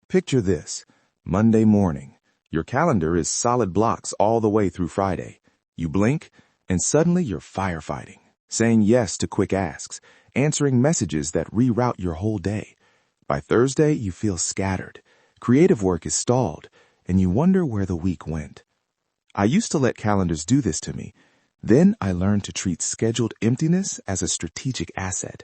Picture this. Monday morning. Your calendar is solid blocks all the way through Friday. You blink, and suddenly you're firefighting, saying yes to quick asks, answering messages that reroute your whole day. By Thursday, you feel scattered. Creative work is stalled, and you wonder where the week went. I used to let calendars do this to me. Then I learned to treat scheduled emptiness as a strategic asset.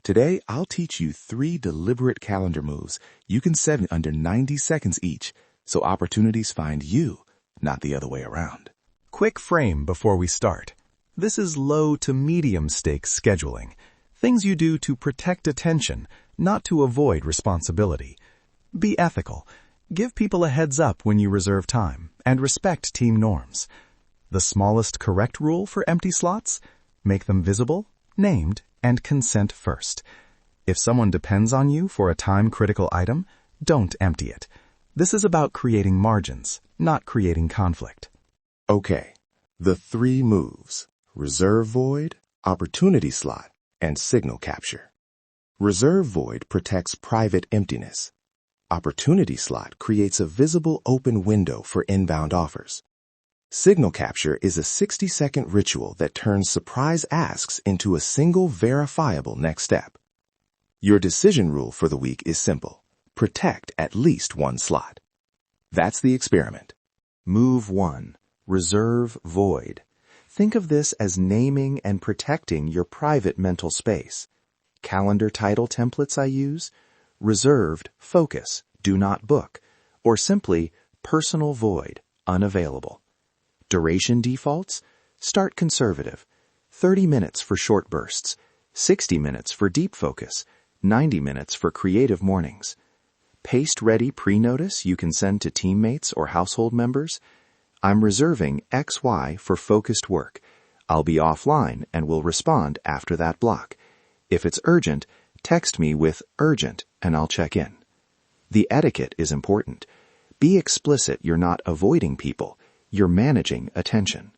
Today, I'll teach you 3 deliberate calendar moves you can set in under 90 seconds each, so opportunities find you, not the other way around. Quick frame before we start. This is low to medium stakes scheduling. Things you do to protect attention, not to avoid responsibility. Be ethical. Give people a heads up when you reserve time, and respect team norms. The smallest correct rule for empty slots? Make them visible, named, and consent first. If someone depends on you for a time-critical item, don't empty it. This is about creating margins, not creating conflict. Okay, the 3 moves: reserve void, opportunity slot, and signal capture. Reserve void protects private emptiness. Opportunity slot creates a visible open window for inbound offers. Signal capture is a 60-second ritual that turns surprise asks into a single verifiable next step. Your decision rule for the week is simple: protect at least 1 slot. That's the experiment. Move 1. Reserve void. Think of this as naming and protecting your private mental space. Calendar title templates I use: reserved, focus, do not book, or simply personal void, unavailable. Duration defaults: start conservative. 30 minutes for short bursts, 60 minutes for deep focus, 90 minutes for creative mornings. Paste-ready pre-notice you can send to teammates or household members. I'm reserving XY for focused work. I'll be offline and will respond after that block. If it's urgent, text me with urgent and I'll check in. The etiquette is important. Be explicit you're not avoiding people. You're managing attention.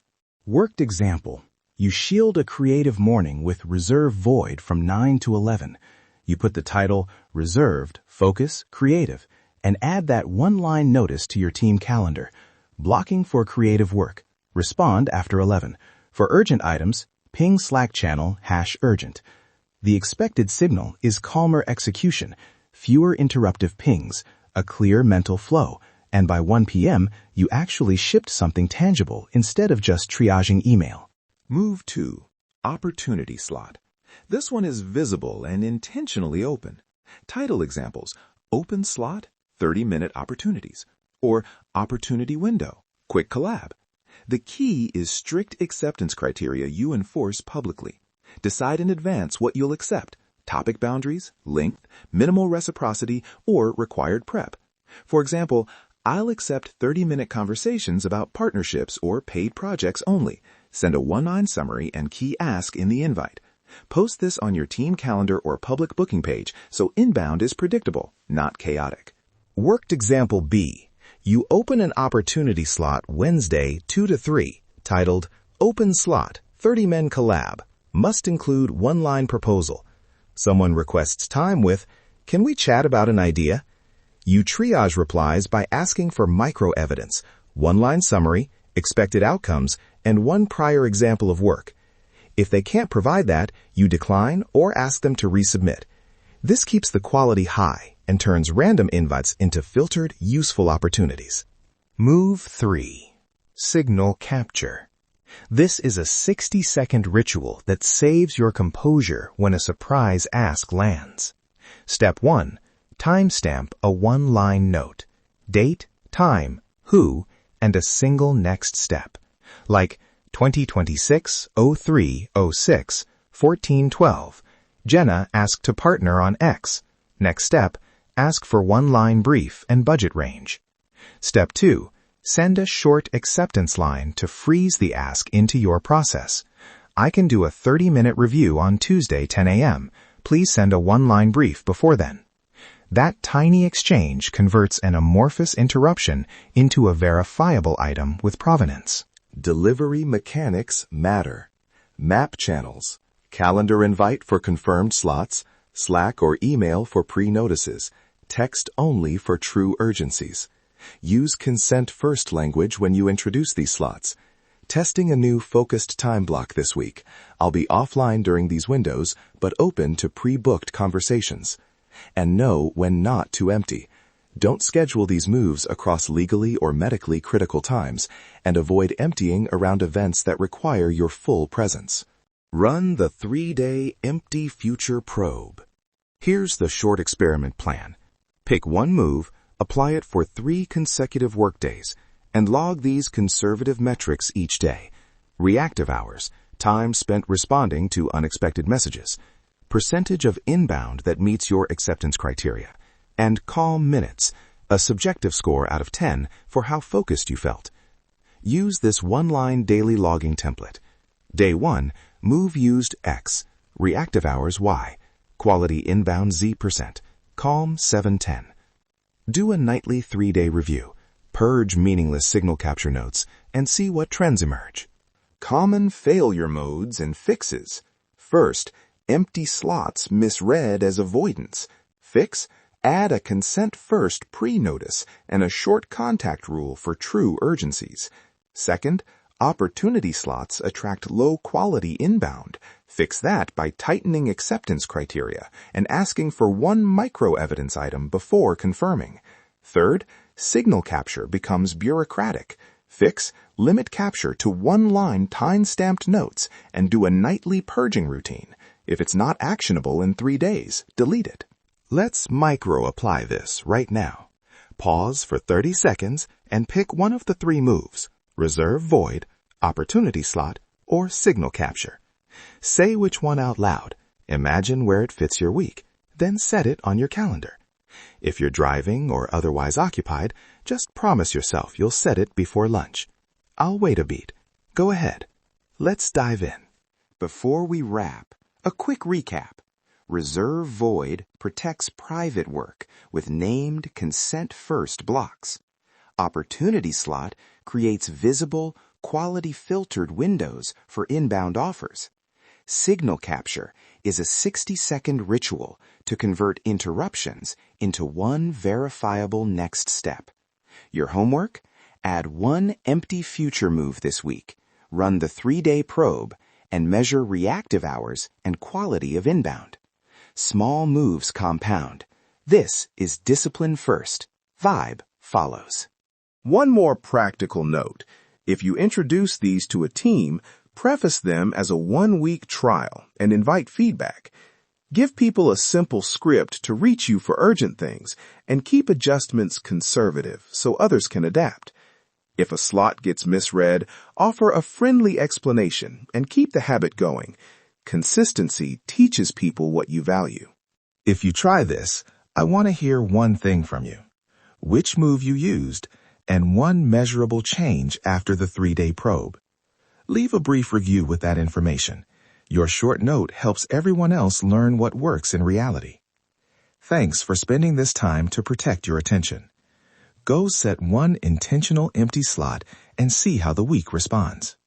Worked example. You shield a creative morning with reserve void from 9 to 11. You put the title reserved, focus, creative, and add that 1-line notice to your team calendar. Blocking for creative work. Respond after 11. For urgent items, ping Slack channel #urgent. The expected signal is calmer execution, fewer interruptive pings, a clear mental flow, and by 1 p.m., you actually shipped something tangible instead of just triaging email. Move 2. Opportunity slot. This one is visible and intentionally open. Title examples: open slot, 30-minute opportunities, or opportunity window, quick collab. The key is strict acceptance criteria you enforce publicly. Decide in advance what you'll accept: topic boundaries, length, minimal reciprocity, or required prep. For example, I'll accept 30-minute conversations about partnerships or paid projects only. Send a 1-line summary and key ask in the invite. Post this on your team calendar or public booking page so inbound is predictable, not chaotic. Worked example B. You open an opportunity slot Wednesday 2 to 3, titled Open Slot, 30-men collab. Must include 1-line proposal. Someone requests time with, "Can we chat about an idea?" You triage replies by asking for micro-evidence, 1-line summary, expected outcomes, and 1 prior example of work. If they can't provide that, you decline or ask them to resubmit. This keeps the quality high and turns random invites into filtered, useful opportunities. Move 3. Signal capture. This is a 60-second ritual that saves your composure when a surprise ask lands. Step 1. Timestamp a 1-line note. Date, time, who, and a single next step. Like 2026-03-06, 1412. Jenna asked to partner on X. Next step, ask for 1-line brief and budget range. Step 2. Send a short acceptance line to freeze the ask into your process. I can do a 30-minute review on Tuesday 10 a.m. Please send a 1-line brief before then. That tiny exchange converts an amorphous interruption into a verifiable item with provenance. Delivery mechanics matter. Map channels. Calendar invite for confirmed slots. Slack or email for pre-notices. Text only for true urgencies. Use consent-first language when you introduce these slots. Testing a new focused time block this week. I'll be offline during these windows, but open to pre-booked conversations. And know when not to empty. Don't schedule these moves across legally or medically critical times, and avoid emptying around events that require your full presence. Run the 3-day Empty Future Probe. Here's the short experiment plan. Pick one move, apply it for 3 consecutive workdays, and log these conservative metrics each day. Reactive hours, time spent responding to unexpected messages, percentage of inbound that meets your acceptance criteria, and calm minutes, a subjective score out of 10 for how focused you felt. Use this one-line daily logging template. Day 1, move used X, reactive hours Y, quality inbound Z%, calm 7-10. Do a nightly 3-day review. Purge meaningless signal capture notes and see what trends emerge. Common failure modes and fixes. First, empty slots misread as avoidance. Fix, add a consent-first pre-notice and a short contact rule for true urgencies. Second, opportunity slots attract low-quality inbound. Fix that by tightening acceptance criteria and asking for one micro-evidence item before confirming. Third, signal capture becomes bureaucratic. Fix, limit capture to one-line time-stamped notes and do a nightly purging routine. If it's not actionable in 3 days, delete it. Let's micro-apply this right now. Pause for 30 seconds and pick one of the 3 moves: reserve void, opportunity slot, or signal capture. Say which one out loud. Imagine where it fits your week. Then set it on your calendar. If you're driving or otherwise occupied, just promise yourself you'll set it before lunch. I'll wait a beat. Go ahead. Let's dive in. Before we wrap, a quick recap. Reserve void protects private work with named consent-first blocks. Opportunity slot creates visible, quality-filtered windows for inbound offers. Signal capture is a 60-second ritual to convert interruptions into one verifiable next step. Your homework? Add one empty future move this week, run the 3-day probe, and measure reactive hours and quality of inbound. Small moves compound. This is discipline first. Vibe follows. One more practical note. If you introduce these to a team, preface them as a 1-week trial and invite feedback. Give people a simple script to reach you for urgent things and keep adjustments conservative so others can adapt. If a slot gets misread, offer a friendly explanation and keep the habit going. Consistency teaches people what you value. If you try this, I want to hear one thing from you. Which move you used and one measurable change after the 3-day probe. Leave a brief review with that information. Your short note helps everyone else learn what works in reality. Thanks for spending this time to protect your attention. Go set one intentional empty slot and see how the week responds.